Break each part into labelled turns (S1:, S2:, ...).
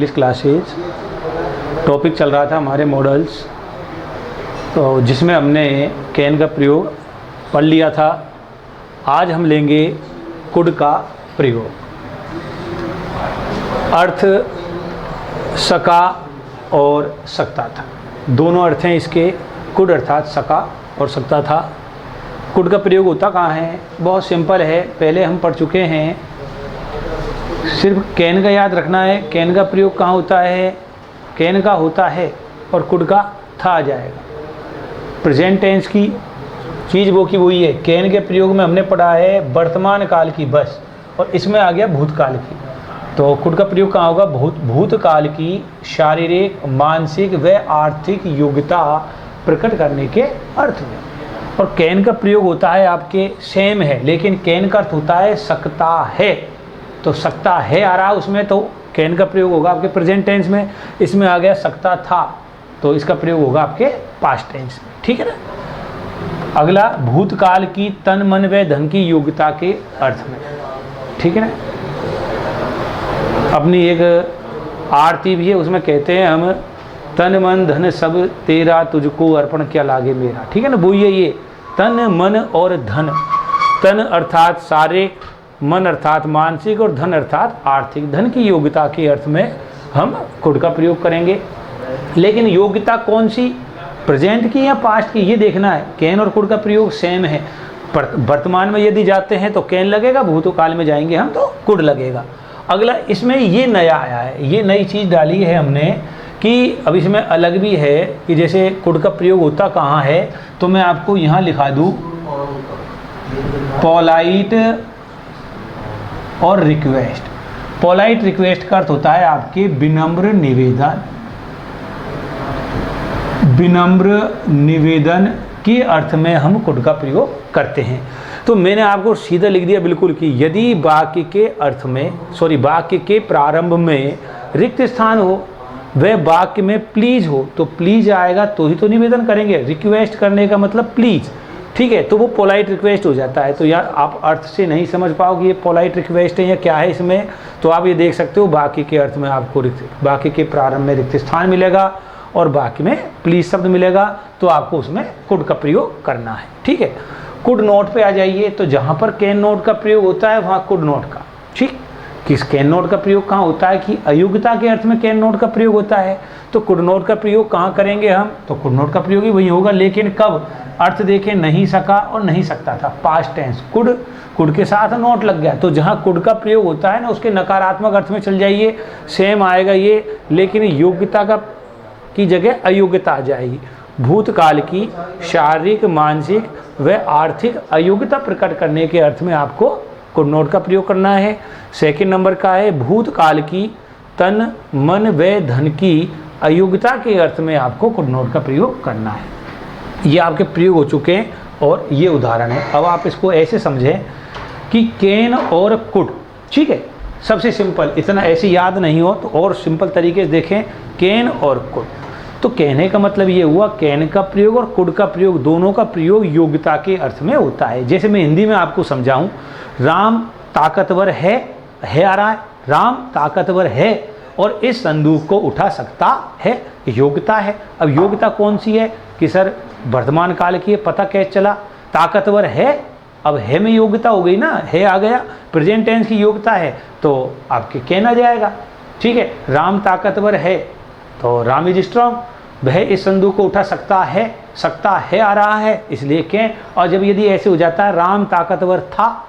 S1: English classes topic चल रहा था हमारे मॉडल्स, तो जिसमें हमने कैन का प्रयोग पढ़ लिया था। आज हम लेंगे कुड का प्रयोग। अर्थ सका और सकता था, दोनों अर्थ हैं इसके। कुड अर्थात सका और सकता था। कुड का प्रयोग होता कहाँ है? बहुत सिंपल है, पहले हम पढ़ चुके हैं। सिर्फ कैन का याद रखना है। कैन का प्रयोग कहाँ होता है? कैन का होता है और कुड का था आ जाएगा। प्रेजेंट टेंस की चीज़ वो की वही है। कैन के प्रयोग में हमने पढ़ा है वर्तमान काल की बस, और इसमें आ गया भूतकाल की। तो कुड का प्रयोग कहाँ होगा? भूतकाल की शारीरिक, मानसिक व आर्थिक योग्यता प्रकट करने के अर्थ में। और कैन का प्रयोग होता है आपके सेम है, लेकिन कैन का अर्थ होता है सकता है। तो सकता है आ रहा उसमें, तो कैन का प्रयोग होगा आपके प्रेजेंट टेंस में। इसमें आ गया सकता था, तो इसका प्रयोग होगा आपके पास्ट टेंस में। ठीक है ना। अगला भूतकाल की तन मन व धन की योग्यता के अर्थ में। ठीक है ना। अपनी एक आरती भी है, उसमें कहते हैं हम तन मन धन सब तेरा तुझको अर्पण क्या लागे मेरा। ठीक है ना। वो ये तन मन और धन। तन अर्थात शारीरिक, मन अर्थात मानसिक और धन अर्थात आर्थिक। धन की योग्यता के अर्थ में हम कुड का प्रयोग करेंगे। लेकिन योग्यता कौन सी? प्रेजेंट की या पास्ट की, ये देखना है। कैन और कुड का प्रयोग सेम है। वर्तमान में यदि जाते हैं तो कैन लगेगा, भूतकाल में जाएंगे हम तो कुड लगेगा। अगला इसमें ये नया आया है, ये नई चीज़ डाली है हमने कि अब इसमें अलग भी है कि जैसे कुड का प्रयोग होता कहाँ है, तो मैं आपको यहाँ लिखा दूँ पोलाइट और रिक्वेस्ट। पोलाइट रिक्वेस्ट का अर्थ होता है आपके विनम्र निवेदन। विनम्र निवेदन के अर्थ में हम कुड का प्रयोग करते हैं। तो मैंने आपको सीधा लिख दिया बिल्कुल कि यदि वाक्य के अर्थ में वाक्य के प्रारंभ में रिक्त स्थान हो, वह वाक्य में प्लीज हो, तो प्लीज आएगा तो ही तो निवेदन करेंगे। रिक्वेस्ट करने का मतलब प्लीज। ठीक है, तो वो पोलाइट रिक्वेस्ट हो जाता है। तो यार आप अर्थ से नहीं समझ पाओगे ये पोलाइट रिक्वेस्ट है या क्या है इसमें, तो आप ये देख सकते हो वाक्य के अर्थ में आपको वाक्य के प्रारंभ में रिक्त स्थान मिलेगा और वाक्य में प्लीज शब्द मिलेगा, तो आपको उसमें कुड का प्रयोग करना है। ठीक है। कुड नोट पे आ जाइए, तो जहाँ पर कैन नोट का प्रयोग होता है वहाँ कुड नोट का। ठीक, किस कैन नोट का प्रयोग कहाँ होता है कि अयोग्यता के अर्थ में कैन नोट का प्रयोग होता है, तो कुड नोट का प्रयोग कहाँ करेंगे हम? तो कुड नोट का प्रयोग ही वही होगा, लेकिन कब? अर्थ देखें, नहीं सका और नहीं सकता था, पास्ट टेंस। कुड के साथ नोट लग गया, तो जहाँ कुड का प्रयोग होता है ना उसके नकारात्मक अर्थ में चल जाइए, सेम आएगा ये, लेकिन योग्यता का की जगह अयोग्यता आ जाएगी। भूतकाल की शारीरिक, मानसिक व आर्थिक अयोग्यता प्रकट करने के अर्थ में आपको कुड नोट का प्रयोग करना है। सेकंड नंबर का है भूतकाल की तन मन व धन की अयोग्यता के अर्थ में आपको कुड नोट का प्रयोग करना है। ये आपके प्रयोग हो चुके हैं और ये उदाहरण है। अब आप इसको ऐसे समझें कि कैन और कुड। ठीक है, सबसे सिंपल, इतना ऐसे याद नहीं हो तो और सिंपल तरीके से देखें कैन और कुड। तो कहने का मतलब ये हुआ कैन का प्रयोग और कुड का प्रयोग, दोनों का प्रयोग योग्यता के अर्थ में होता है। जैसे मैं हिंदी में आपको समझाऊं, राम ताकतवर है आ रहा है, राम ताकतवर है और इस संदूक को उठा सकता है, योग्यता है। अब योग्यता कौन सी है कि सर वर्तमान काल की है, पता कैसे चला? ताकतवर है, अब है में योग्यता हो गई ना, है आ गया, प्रेजेंट टेंस की योग्यता है, तो आपके कैन आ जाएगा। ठीक है, राम ताकतवर है तो राम इज स्ट्रॉन्ग, वह इस संदूक को उठा सकता है आ रहा है, इसलिए कैन। और जब यदि ऐसे हो जाता है राम ताकतवर था,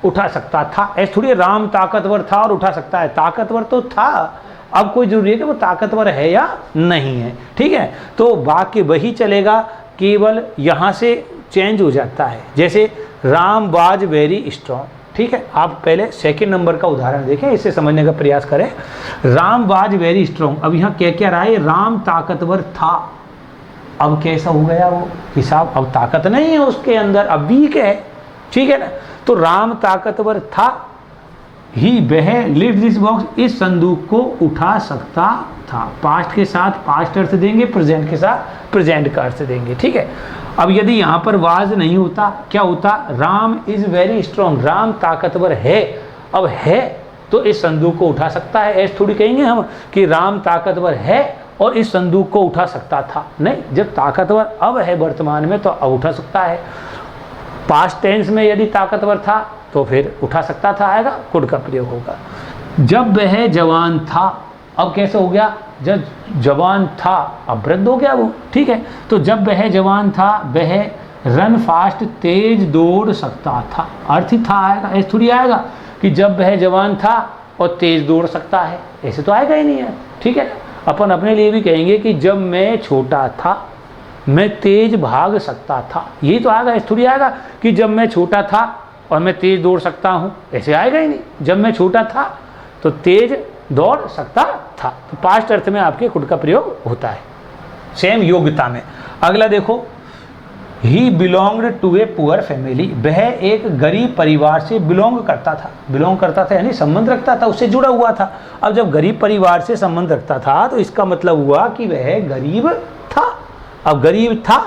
S1: उठा सकता था, ऐसे थोड़ी राम ताकतवर था और उठा सकता है, ताकतवर तो था, अब कोई जरूरी है कि वो ताकतवर है या नहीं है। ठीक है, तो वाक्य वही चलेगा, केवल यहाँ से चेंज हो जाता है। जैसे राम वाज वेरी स्ट्रॉन्ग। ठीक है, आप पहले सेकंड नंबर का उदाहरण देखें, इसे समझने का प्रयास करें। राम वाज वेरी स्ट्रॉन्ग, अब यहाँ क्या रहा है? राम ताकतवर था। अब कैसा हो गया वो हिसाब? अब ताकत नहीं है उसके अंदर, अब वीक है। ठीक है ना। तो राम ताकतवर था, ही वह लिफ्ट दिस बॉक्स, इस संदूक को उठा सकता था। पास्ट के साथ पास्ट अर्थ देंगे, प्रेजेंट के साथ प्रेजेंट का अर्थ देंगे। ठीक है। अब यदि यहाँ पर वाज नहीं होता, क्या होता? Ram is very strong, Ram ताकतवर है। अब है तो इस संदूक को उठा सकता है। ऐसे थोड़ी कहेंगे हम कि राम ताकतवर है और इस संदूक को उठा सकता था, नहीं, जब ताकतवर अब है वर्तमान में तो अब उठा सकता है। पास्ट टेंस में यदि ताकतवर था तो फिर उठा सकता था आएगा, कुड का प्रयोग होगा। जब वह जवान था, अब कैसे हो गया, जब जवान था अब वृद्ध हो गया वो, ठीक है। तो जब वह जवान था वह रन फास्ट तेज दौड़ सकता था, अर्थ ही था आएगा, ऐसे थोड़ी आएगा कि जब वह जवान था और तेज दौड़ सकता है, ऐसे तो आएगा ही नहीं है, ठीक है। अपन अपने लिए भी कहेंगे कि जब मैं छोटा था मैं तेज भाग सकता था, यही तो आएगा, ऐसे थोड़ी आएगा कि जब मैं छोटा था और मैं तेज दौड़ सकता हूँ, ऐसे आएगा ही नहीं। जब मैं छोटा था तो तेज दौड़ सकता था, तो पास्ट अर्थ में आपके कुड का प्रयोग होता है। सेम योग्यता में। अगला देखो, he belonged to a poor family, वह एक गरीब परिवार से बिलोंग करता था। बिलोंग करता था यानी संबंध रखता था, उससे जुड़ा हुआ था। अब जब गरीब परिवार से संबंध रखता था तो इसका मतलब हुआ कि वह गरीब था। अब गरीब था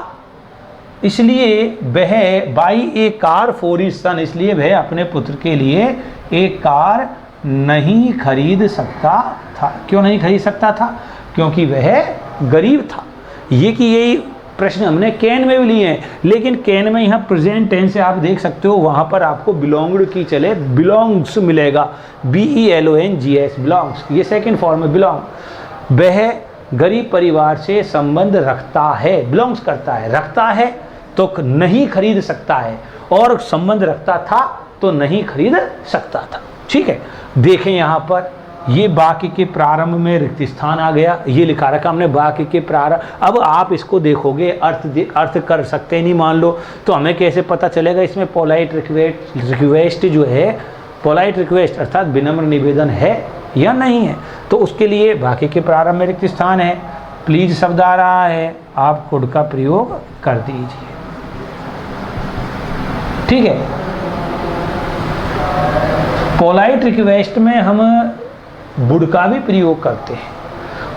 S1: इसलिए वह by A car for his son, इसलिए वह अपने पुत्र के लिए एक कार नहीं खरीद सकता था। क्यों नहीं खरीद सकता था? क्योंकि वह गरीब था। ये कि यही प्रश्न हमने कैन में भी लिए हैं, लेकिन कैन में यहाँ प्रेजेंट टेंस से आप देख सकते हो, वहाँ पर आपको बिलोंग्ड की चले बिलोंग्स मिलेगा, BELONGS बिलोंग्स, ये सेकंड फॉर्म है बिलोंग। वह गरीब परिवार से संबंध रखता है, बिलोंग्स करता है, रखता है तो नहीं खरीद सकता है, और संबंध रखता था तो नहीं खरीद सकता था, ठीक है। देखें यहाँ पर ये वाक्य के प्रारंभ में रिक्त स्थान आ गया, ये लिखा रखा हमने वाक्य के प्रारंभ। अब आप इसको देखोगे अर्थ कर सकते नहीं मान लो, तो हमें कैसे पता चलेगा इसमें पोलाइट रिक्वेस्ट जो है, पोलाइट रिक्वेस्ट अर्थात विनम्र निवेदन है या नहीं है। तो उसके लिए वाक्य के प्रारंभ में रिक्त स्थान है, प्लीज शब्द आ रहा है, आप कुड का प्रयोग कर दीजिए, ठीक है। पोलाइट रिक्वेस्ट में हम वुड का भी प्रयोग करते हैं,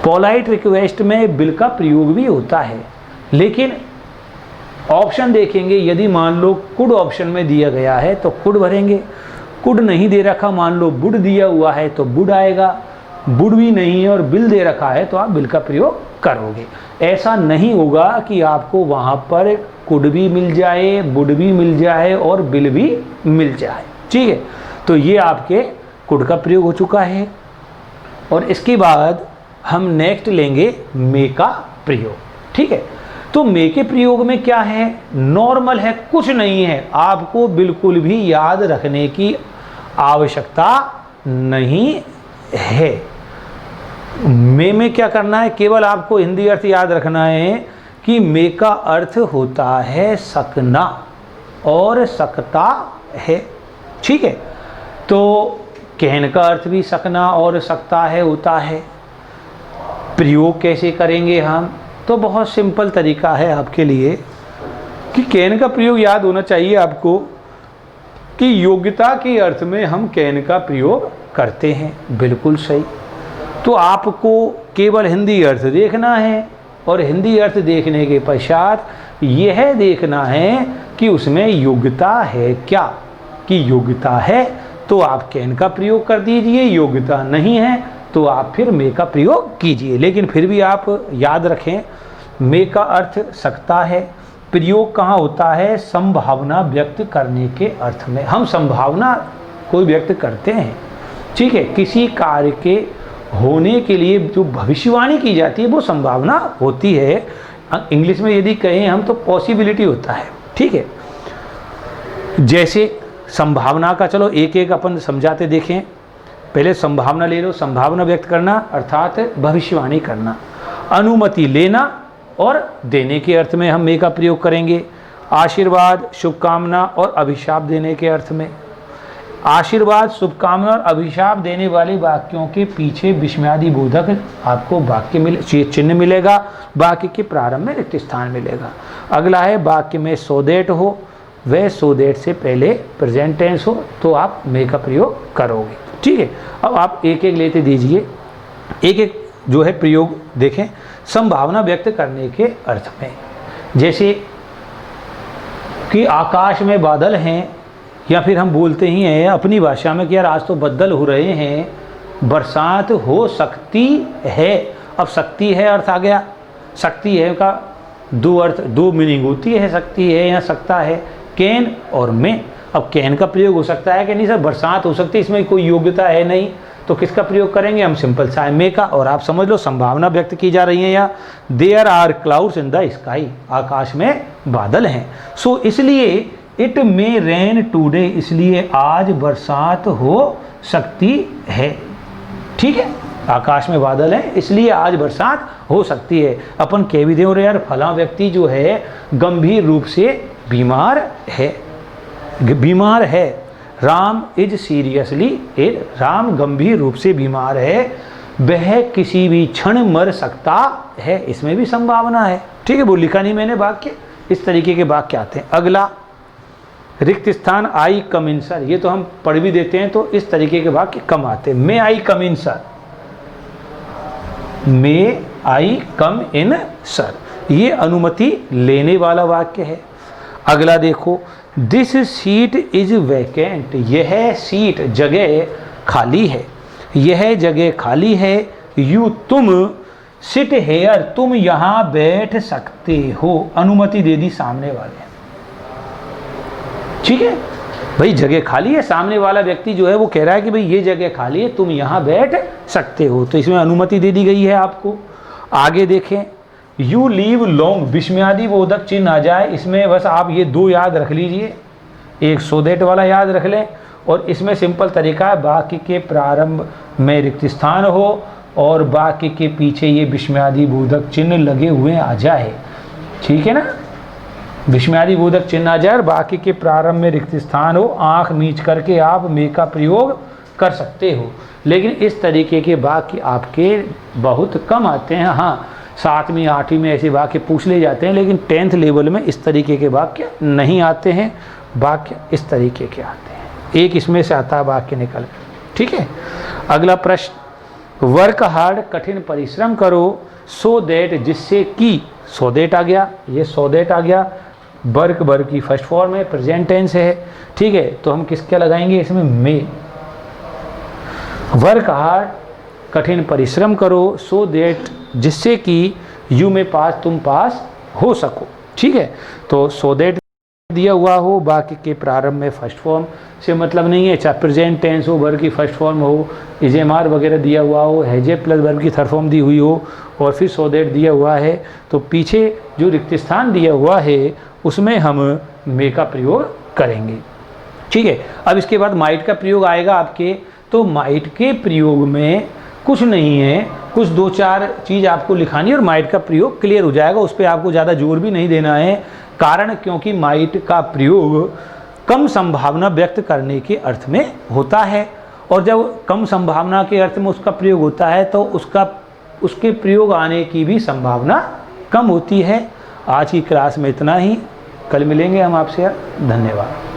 S1: पोलाइट रिक्वेस्ट में विल का प्रयोग भी होता है, लेकिन ऑप्शन देखेंगे, यदि मान लो कुड ऑप्शन में दिया गया है तो कुड भरेंगे, कुड नहीं दे रखा, मान लो वुड दिया हुआ है तो वुड आएगा, वुड भी नहीं है और बिल दे रखा है तो आप बिल का प्रयोग करोगे। ऐसा नहीं होगा कि आपको वहाँ पर कुड भी मिल जाए, वुड भी मिल जाए और बिल भी मिल जाए, ठीक है। तो ये आपके कुड का प्रयोग हो चुका है। और इसके बाद हम नेक्स्ट लेंगे मे का प्रयोग, ठीक है। तो मे के प्रयोग में क्या है, नॉर्मल है, कुछ नहीं है, आपको बिल्कुल भी याद रखने की आवश्यकता नहीं है। मे में क्या करना है, केवल आपको हिंदी अर्थ याद रखना है कि मे का अर्थ होता है सकना और सकता है, ठीक है। तो कहन का अर्थ भी सकना और सकता है होता है। प्रयोग कैसे करेंगे हम, तो बहुत सिंपल तरीका है आपके लिए कि कैन का प्रयोग याद होना चाहिए आपको कि योग्यता के अर्थ में हम कैन का प्रयोग करते हैं, बिल्कुल सही। तो आपको केवल हिंदी अर्थ देखना है और हिंदी अर्थ देखने के पश्चात यह देखना है कि उसमें योग्यता है क्या, कि योग्यता है तो आप कैन का प्रयोग कर दीजिए, योग्यता नहीं है तो आप फिर मे का प्रयोग कीजिए। लेकिन फिर भी आप याद रखें मे का अर्थ सकता है, प्रयोग कहाँ होता है, संभावना व्यक्त करने के अर्थ में। हम संभावना कोई व्यक्त करते हैं, ठीक है, किसी कार्य के होने के लिए जो भविष्यवाणी की जाती है वो संभावना होती है। इंग्लिश में यदि कहें हम तो पॉसिबिलिटी होता है, ठीक है। जैसे संभावना का चलो एक एक अपन समझाते देखें। पहले संभावना ले लो, संभावना व्यक्त करना अर्थात भविष्यवाणी करना, अनुमति लेना और देने के अर्थ में हम मे का प्रयोग करेंगे। आशीर्वाद, शुभकामना और अभिशाप देने के अर्थ में। आशीर्वाद, शुभकामना और अभिशाप देने वाले वाक्यों के पीछे विस्मयादि बोधक आपको वाक्य चिन्ह मिलेगा, वाक्य के प्रारंभ में रिक्त स्थान मिलेगा। अगला है वाक्य में सो दैट हो, वह सो दैट से पहले प्रेजेंट टेंस हो तो आप मे का प्रयोग करोगे, ठीक है। अब आप एक एक लेते दीजिए, एक एक जो है प्रयोग देखें संभावना व्यक्त करने के अर्थ में। जैसे कि आकाश में बादल हैं या फिर हम बोलते ही हैं अपनी भाषा में कि यार आज तो बदल हो रहे हैं, बरसात हो सकती है। अब सकती है अर्थ आ गया, सकती है का दो अर्थ, दो मीनिंग होती है सकती है या सकता है, कैन और में। अब कैन का प्रयोग हो सकता है कि नहीं सर बरसात हो सकती है, इसमें कोई योग्यता है नहीं, तो किसका प्रयोग करेंगे हम, सिंपल सा मे का। और आप समझ लो संभावना व्यक्त की जा रही है या there are clouds in the sky, आकाश में बादल हैं। सो इसलिए इट मे रेन टूडे, इसलिए आज बरसात हो सकती है। ठीक है, आकाश में बादल है इसलिए आज बरसात हो सकती है। अपन कह भी दें यार फला व्यक्ति जो है गंभीर रूप से बीमार है, बीमार है। Ram is seriously ill, Ram गंभीर रूप से बीमार है, वह किसी भी क्षण मर सकता है, इसमें भी संभावना है। ठीक है, वो लिखा नहीं मैंने वाक्य, इस तरीके के वाक्य आते हैं। अगला रिक्त स्थान आई कम इन सर, ये तो हम पढ़ भी देते हैं तो इस तरीके के वाक्य कम आते हैं। मे आई कम इन सर, मे आई कम इन सर, ये अनुमति लेने वाला वाक्य है। अगला देखो, दिस सीट इज वैकेंट, यह सीट जगह खाली है, यह जगह खाली है। यू तुम, सिट हेयर, तुम यहाँ बैठ सकते हो, अनुमति दे दी सामने वाले। ठीक है भाई, जगह खाली है, सामने वाला व्यक्ति जो है वो कह रहा है कि भाई ये जगह खाली है, तुम यहाँ बैठ सकते हो, तो इसमें अनुमति दे दी गई है आपको। आगे देखें, यू लीव लॉन्ग, विस्मयादि बोधक चिन्ह आ जाए, इसमें बस आप ये दो याद रख लीजिए, एक सो दैट वाला याद रख लें, और इसमें सिंपल तरीका है वाक्य के प्रारंभ में रिक्त स्थान हो और वाक्य के पीछे ये विस्मयादि बोधक चिन्ह लगे हुए आ जाए। ठीक है ना, विस्मयादि बोधक चिन्ह आ जाए, वाक्य के प्रारंभ में रिक्त स्थान हो, आंख मीच करके आप मे का प्रयोग कर सकते हो। लेकिन इस तरीके के वाक्य आपके बहुत कम आते हैं। हाँ, 7वीं 8वीं में ऐसे वाक्य पूछ ले जाते हैं, लेकिन 10th लेवल में इस तरीके के वाक्य नहीं आते हैं, वाक्य इस तरीके के आते हैं। एक इसमें से आता है वाक्य निकल। ठीक है, अगला प्रश्न, वर्क हार्ड, कठिन परिश्रम करो, सो दैट, जिससे कि, सो दैट आ गया, ये सो दैट आ गया, वर्क वर्क की फर्स्ट फॉर्म है, प्रेजेंट टेंस है। ठीक है, तो हम किसके लगाएंगे इसमें, मे। वर्क हार्ड, कठिन परिश्रम करो, सो दैट, जिससे कि यू में पास, तुम पास हो सको। ठीक है, तो सो दैट दिया हुआ हो, वाक्य के प्रारंभ में फर्स्ट फॉर्म से मतलब नहीं है, चाहे प्रेजेंट टेंस हो, वर्ब की फर्स्ट फॉर्म हो, इजेमार वगैरह दिया हुआ हो, हैजे प्लस वर्ब की थर्ड फॉर्म दी हुई हो, और फिर सो दैट दिया हुआ है, तो पीछे जो रिक्त स्थान दिया हुआ है उसमें हम मे का प्रयोग करेंगे। ठीक है, अब इसके बाद माइट का प्रयोग आएगा आपके, तो माइट के प्रयोग में कुछ नहीं है, कुछ 2-4 चीज़ आपको लिखानी है और माइट का प्रयोग क्लियर हो जाएगा, उस पर आपको ज़्यादा जोर भी नहीं देना है। कारण क्योंकि माइट का प्रयोग कम संभावना व्यक्त करने के अर्थ में होता है, और जब कम संभावना के अर्थ में उसका प्रयोग होता है तो उसके प्रयोग आने की भी संभावना कम होती है। आज की क्लास में इतना ही, कल मिलेंगे हम आपसे। धन्यवाद।